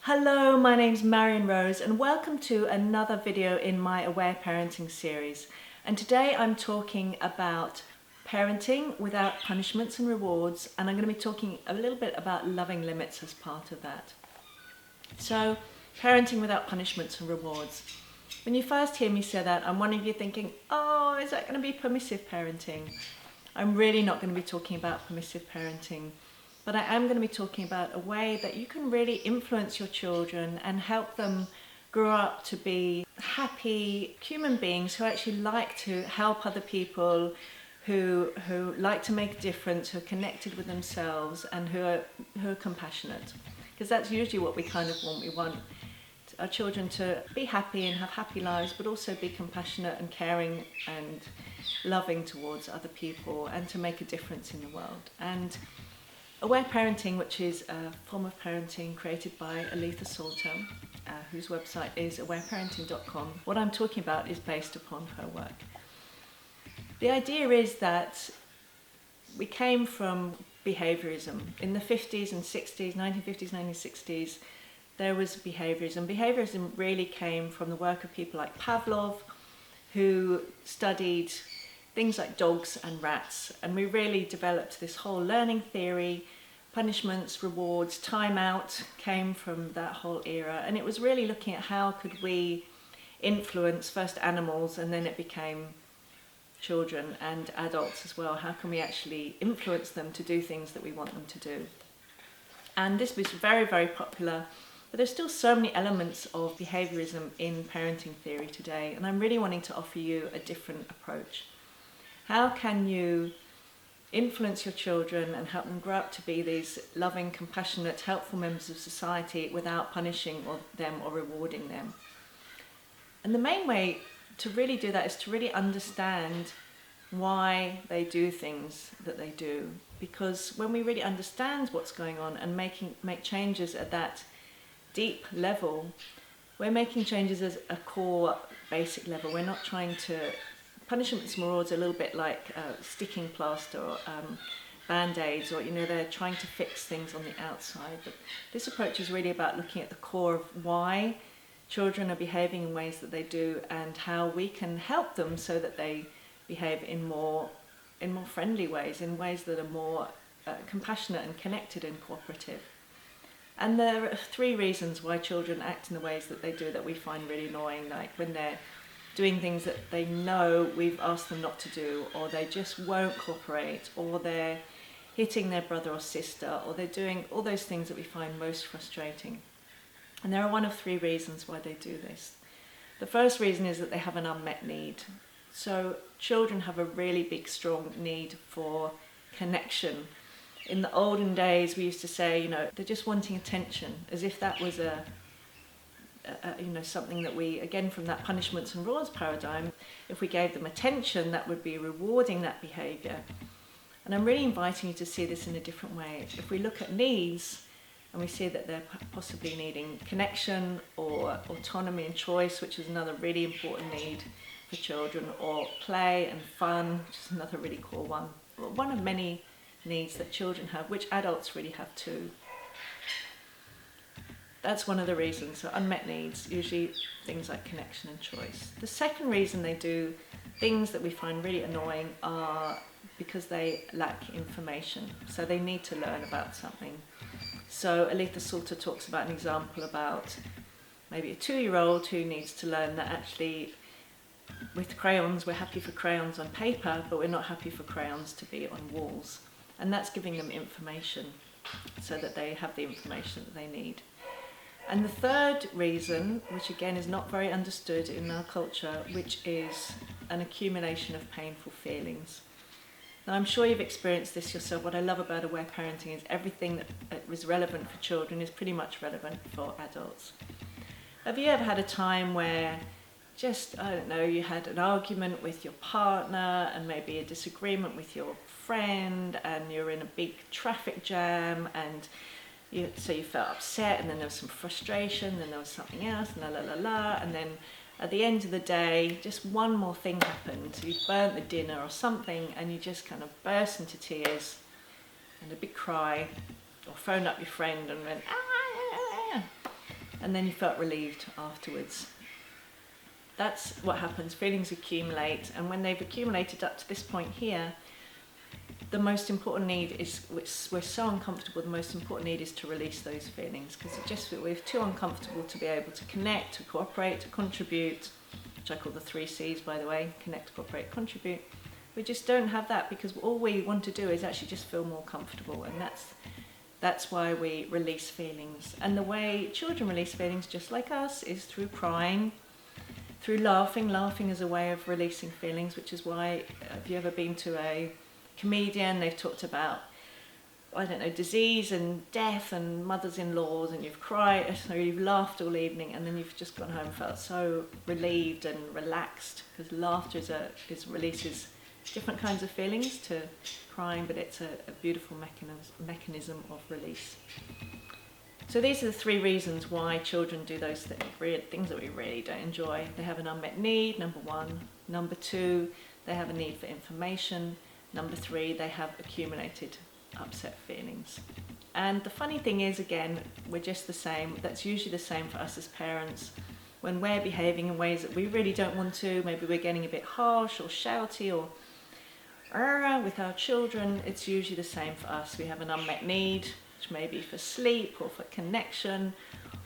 Hello, my name's Marion Rose and welcome to another video in my Aware Parenting series. And today I'm talking about parenting without punishments and rewards, and I'm going to be talking a little bit about loving limits as part of that. So, parenting without punishments and rewards. When you first hear me say that, I'm one of you thinking, oh, is that going to be permissive parenting? I'm really not going to be talking about permissive parenting. But I am going to be talking about a way that you can really influence your children and help them grow up to be happy human beings who actually like to help other people, who like to make a difference, who are connected with themselves, and who are compassionate. Because that's usually what we kind of want. We want our children to be happy and have happy lives, but also be compassionate and caring and loving towards other people and to make a difference in the world. And Aware Parenting, which is a form of parenting created by Aletha Salter, whose website is awareparenting.com. What I'm talking about is based upon her work. The idea is that we came from behaviorism. In the 50s and 60s, 1950s, 1960s, there was behaviorism. Behaviorism really came from the work of people like Pavlov, who studied things like dogs and rats, and we really developed this whole learning theory. Punishments, rewards, time out came from that whole era, and it was really looking at how could we influence first animals, and then it became children and adults as well. How can we actually influence them to do things that we want them to do? And this was very, very popular, but there's still so many elements of behaviorism in parenting theory today, and I'm really wanting to offer you a different approach. How can you influence your children and help them grow up to be these loving, compassionate, helpful members of society without punishing them or rewarding them? And the main way to really do that is to really understand why they do things that they do. Because when we really understand what's going on and make changes at that deep level, we're making changes as a core basic level. We're not trying to punishments and rewards are a little bit like sticking plaster or band-aids, or they're trying to fix things on the outside. But this approach is really about looking at the core of why children are behaving in ways that they do and how we can help them so that they behave in more friendly ways, in ways that are more compassionate and connected and cooperative. And there are three reasons why children act in the ways that they do that we find really annoying, like when they're doing things that they know we've asked them not to do, or they just won't cooperate, or they're hitting their brother or sister, or they're doing all those things that we find most frustrating. And there are one of three reasons why they do this. The first reason is that they have an unmet need. So children have a really big, strong need for connection. In the olden days, we used to say, they're just wanting attention, as if that was something that we, again, from that punishments and rewards paradigm, if we gave them attention, that would be rewarding that behaviour. And I'm really inviting you to see this in a different way. If we look at needs and we see that they're possibly needing connection or autonomy and choice, which is another really important need for children, or play and fun, which is another really cool one. One of many needs that children have, which adults really have too. That's one of the reasons. So unmet needs, usually things like connection and choice. The second reason they do things that we find really annoying are because they lack information. So they need to learn about something. So Aletha Salter talks about an example about maybe a 2-year-old who needs to learn that actually with crayons, we're happy for crayons on paper, but we're not happy for crayons to be on walls. And that's giving them information so that they have the information that they need. And the third reason, which again is not very understood in our culture, which is an accumulation of painful feelings. Now, I'm sure you've experienced this yourself. What I love about Aware Parenting is everything that was relevant for children is pretty much relevant for adults. Have you ever had a time where you had an argument with your partner and maybe a disagreement with your friend, and you're in a big traffic jam, and so you felt upset, and then there was some frustration, then there was something else, and then at the end of the day, just one more thing happened. So you burnt the dinner or something, and you just kind of burst into tears and a big cry, or phoned up your friend and went, ah. and then you felt relieved afterwards. That's what happens. Feelings accumulate, and when they've accumulated up to this point here, the most important need is, which we're so uncomfortable, the most important need is to release those feelings, because we're too uncomfortable to be able to connect, to cooperate, to contribute, which I call the 3 C's, by the way: connect, cooperate, contribute. We just don't have that, because all we want to do is actually just feel more comfortable, and that's why we release feelings. And the way children release feelings, just like us, is through crying, through laughing. Laughing is a way of releasing feelings, which is why, have you ever been to a comedian? They've talked about, I don't know, disease and death and mothers-in-laws, and you've cried, so you've laughed all evening, and then you've just gone home and felt so relieved and relaxed, because laughter releases different kinds of feelings to crying, but it's a beautiful mechanism of release. So these are the 3 reasons why children do those things that we really don't enjoy. They have an unmet need, number 1. Number 2, they have a need for information. Number 3, they have accumulated upset feelings. And the funny thing is, again, we're just the same. That's usually the same for us as parents. When we're behaving in ways that we really don't want to, maybe we're getting a bit harsh or shouty or with our children, it's usually the same for us. We have an unmet need, which may be for sleep or for connection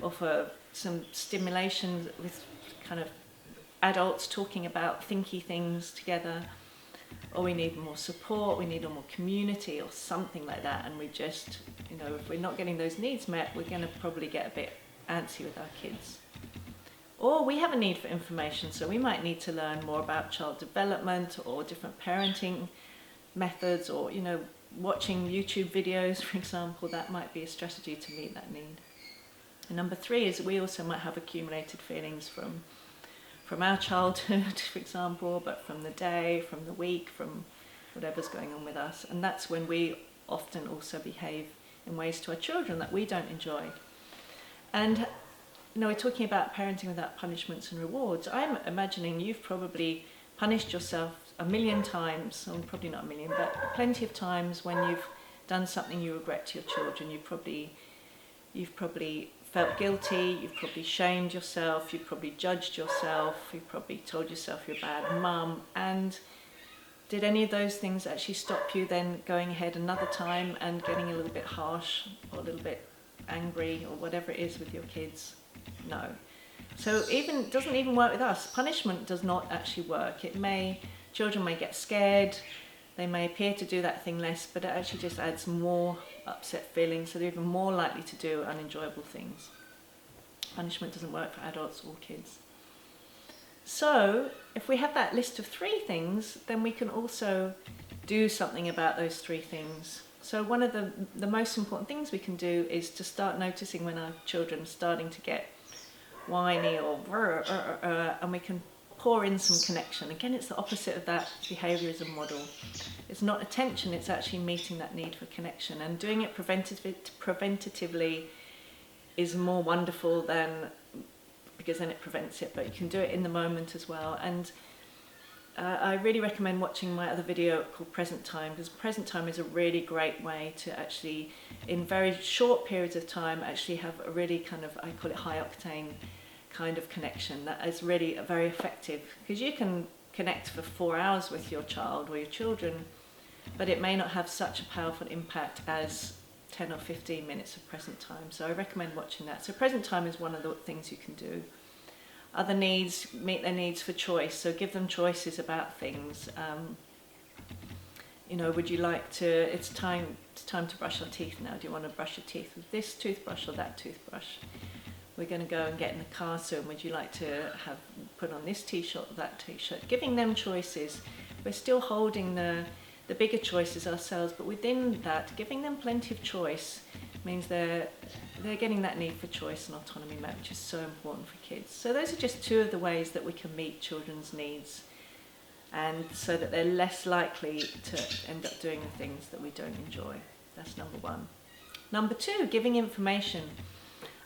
or for some stimulation with kind of adults talking about thinky things together, or we need more support, we need more community or something like that. And we just, if we're not getting those needs met, we're going to probably get a bit antsy with our kids. Or we have a need for information, so we might need to learn more about child development or different parenting methods, or watching YouTube videos, for example. That might be a strategy to meet that need. And number 3 is we also might have accumulated feelings from our childhood, for example, but from the day, from the week, from whatever's going on with us. And that's when we often also behave in ways to our children that we don't enjoy. And we're talking about parenting without punishments and rewards. I'm imagining you've probably punished yourself a million times, or probably not a million, but plenty of times when you've done something you regret to your children. You've probably felt guilty, you've probably shamed yourself, you've probably judged yourself, you've probably told yourself you're a bad mum. And did any of those things actually stop you then going ahead another time and getting a little bit harsh or a little bit angry or whatever it is with your kids? No. So it doesn't even work with us. Punishment does not actually work. Children may get scared, they may appear to do that thing less, but it actually just adds more upset feelings, so they're even more likely to do unenjoyable things. Punishment doesn't work for adults or kids. So if we have that list of 3 things, then we can also do something about those 3 things. So one of the most important things we can do is to start noticing when our children are starting to get whiny or and we can pour in some connection. Again, it's the opposite of that behaviorism model. It's not attention, it's actually meeting that need for connection, and doing it preventatively is more wonderful because then it prevents it, but you can do it in the moment as well. And I really recommend watching my other video called Present Time, because present time is a really great way to actually, in very short periods of time, actually have a really kind of, I call it high octane kind of connection that is really very effective, because you can connect for 4 hours with your child or your children, but it may not have such a powerful impact as 10 or 15 minutes of present time. So I recommend watching that. So present time is one of the things you can do. Other needs, meet their needs for choice. So give them choices about things. Would you like to, it's time to brush your teeth now. Do you want to brush your teeth with this toothbrush or that toothbrush? We're going to go and get in the car soon. Would you like to have put on this t-shirt or that t-shirt? Giving them choices. We're still holding the bigger choices ourselves, but within that, giving them plenty of choice means they're getting that need for choice and autonomy met, which is so important for kids. So those are just 2 of the ways that we can meet children's needs, and so that they're less likely to end up doing the things that we don't enjoy. That's number 1. Number 2, giving information.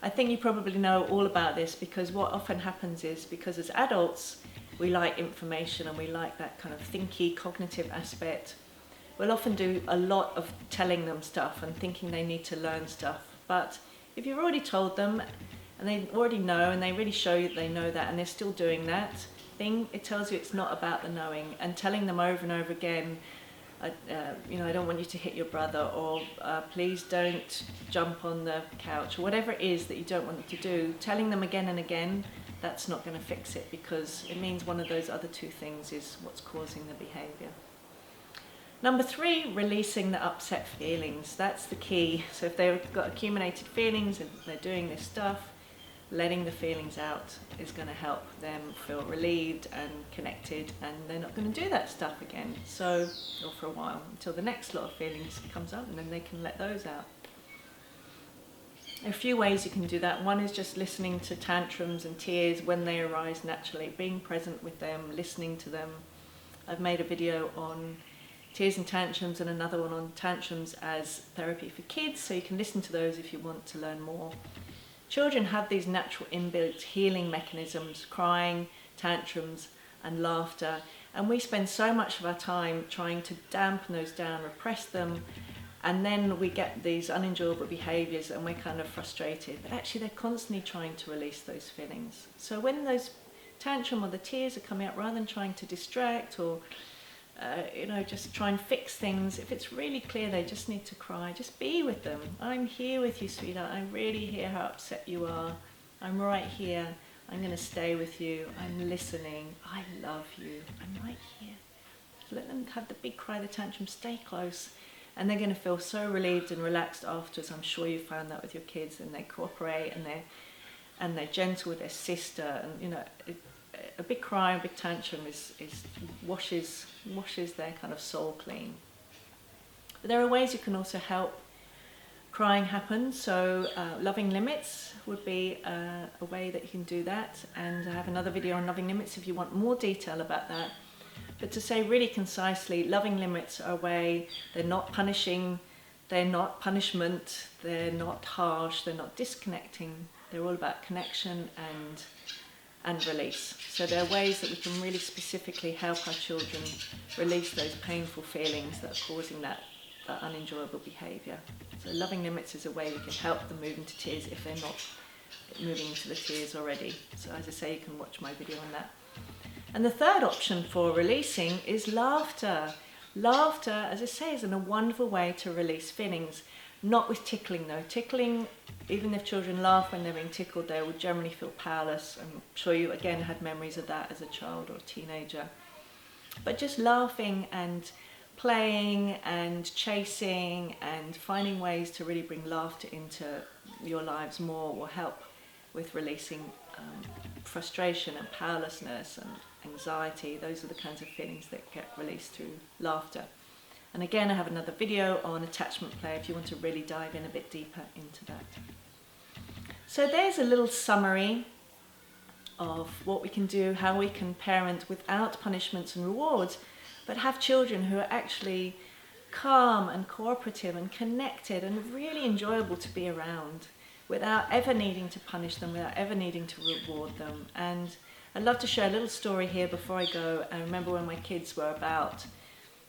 I think you probably know all about this, because what often happens is, because as adults we like information and we like that kind of thinky, cognitive aspect, we'll often do a lot of telling them stuff and thinking they need to learn stuff. But if you've already told them and they already know, and they really show you that they know that, and they're still doing that thing, it tells you it's not about the knowing. And telling them over and over again, I don't want you to hit your brother, or please don't jump on the couch, or whatever it is that you don't want them to do, telling them again and again, that's not going to fix it, because it means one of those other two things is what's causing the behaviour. Number 3, releasing the upset feelings. That's the key. So if they've got accumulated feelings and they're doing this stuff, letting the feelings out is going to help them feel relieved and connected, and they're not going to do that stuff again. So, or for a while, until the next lot of feelings comes up, and then they can let those out. There are a few ways you can do that. One is just listening to tantrums and tears when they arise naturally, being present with them, listening to them. I've made a video on tears and tantrums and another one on tantrums as therapy for kids, so you can listen to those if you want to learn more. Children have these natural inbuilt healing mechanisms, crying, tantrums and laughter, and we spend so much of our time trying to dampen those down, repress them, and then we get these unenjoyable behaviours and we're kind of frustrated. But actually they're constantly trying to release those feelings. So when those tantrum or the tears are coming out, rather than trying to distract or just try and fix things, if it's really clear they just need to cry, just be with them. I'm here with you, sweetheart. I really hear how upset you are. I'm right here. I'm going to stay with you. I'm listening. I love you. I'm right here. Let them have the big cry, the tantrum, stay close. And they're going to feel so relieved and relaxed afterwards. I'm sure you found that with your kids, and they cooperate and they're gentle with their sister. And a big cry, a big tantrum washes their kind of soul clean. But there are ways you can also help crying happen. So loving limits would be a way that you can do that. And I have another video on loving limits if you want more detail about that. But to say really concisely, loving limits are a way, they're not punishing, they're not punishment, they're not harsh, they're not disconnecting. They're all about connection and release. So there are ways that we can really specifically help our children release those painful feelings that are causing that unenjoyable behaviour. So loving limits is a way we can help them move into tears if they're not moving into the tears already. So as I say, you can watch my video on that. And the third option for releasing is laughter. Laughter, as I say, is a wonderful way to release feelings. Not with tickling though. Tickling, even if children laugh when they're being tickled, they will generally feel powerless. I'm sure you again had memories of that as a child or a teenager. But just laughing and playing and chasing and finding ways to really bring laughter into your lives more will help with releasing frustration and powerlessness and anxiety. Those are the kinds of feelings that get released through laughter. And again, I have another video on attachment play if you want to really dive in a bit deeper into that. So there's a little summary of what we can do, how we can parent without punishments and rewards, but have children who are actually calm and cooperative and connected and really enjoyable to be around without ever needing to punish them, without ever needing to reward them. And I'd love to share a little story here before I go. I remember when my kids were about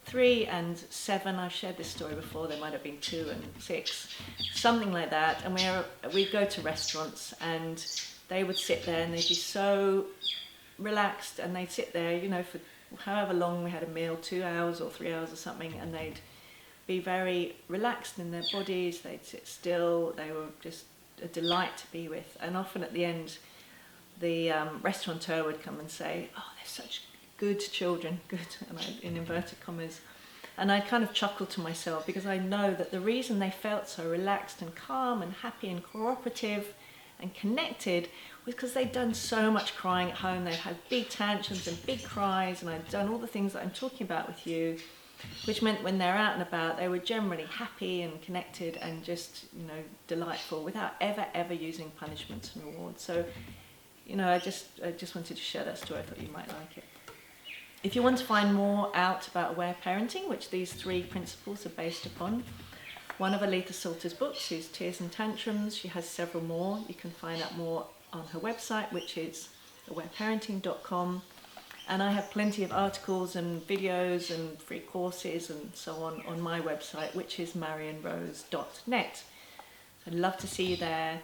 3 and 7, I've shared this story before, they might have been 2 and 6, something like that, and we'd go to restaurants and they would sit there and they'd be so relaxed, and they'd sit there, for however long we had a meal, 2 hours or 3 hours or something, and they'd be very relaxed in their bodies, they'd sit still, they were just a delight to be with. And often at the end, the restaurateur would come and say, "Oh, they're such good children," good, and in inverted commas. And I kind of chuckled to myself, because I know that the reason they felt so relaxed and calm and happy and cooperative and connected was because they'd done so much crying at home. They'd had big tantrums and big cries, and I'd done all the things that I'm talking about with you, which meant when they're out and about, they were generally happy and connected and just, delightful, without ever using punishments and rewards. So, I just wanted to share that story. I thought you might like it. If you want to find more out about aware parenting, which these 3 principles are based upon, one of Aletha Salter's books is Tears and Tantrums. She has several more. You can find out more on her website, which is awareparenting.com. And I have plenty of articles and videos and free courses and so on my website, which is marionrose.net. I'd love to see you there.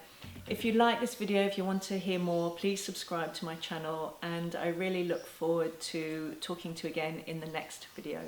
If you like this video, if you want to hear more, please subscribe to my channel, and I really look forward to talking to you again in the next video.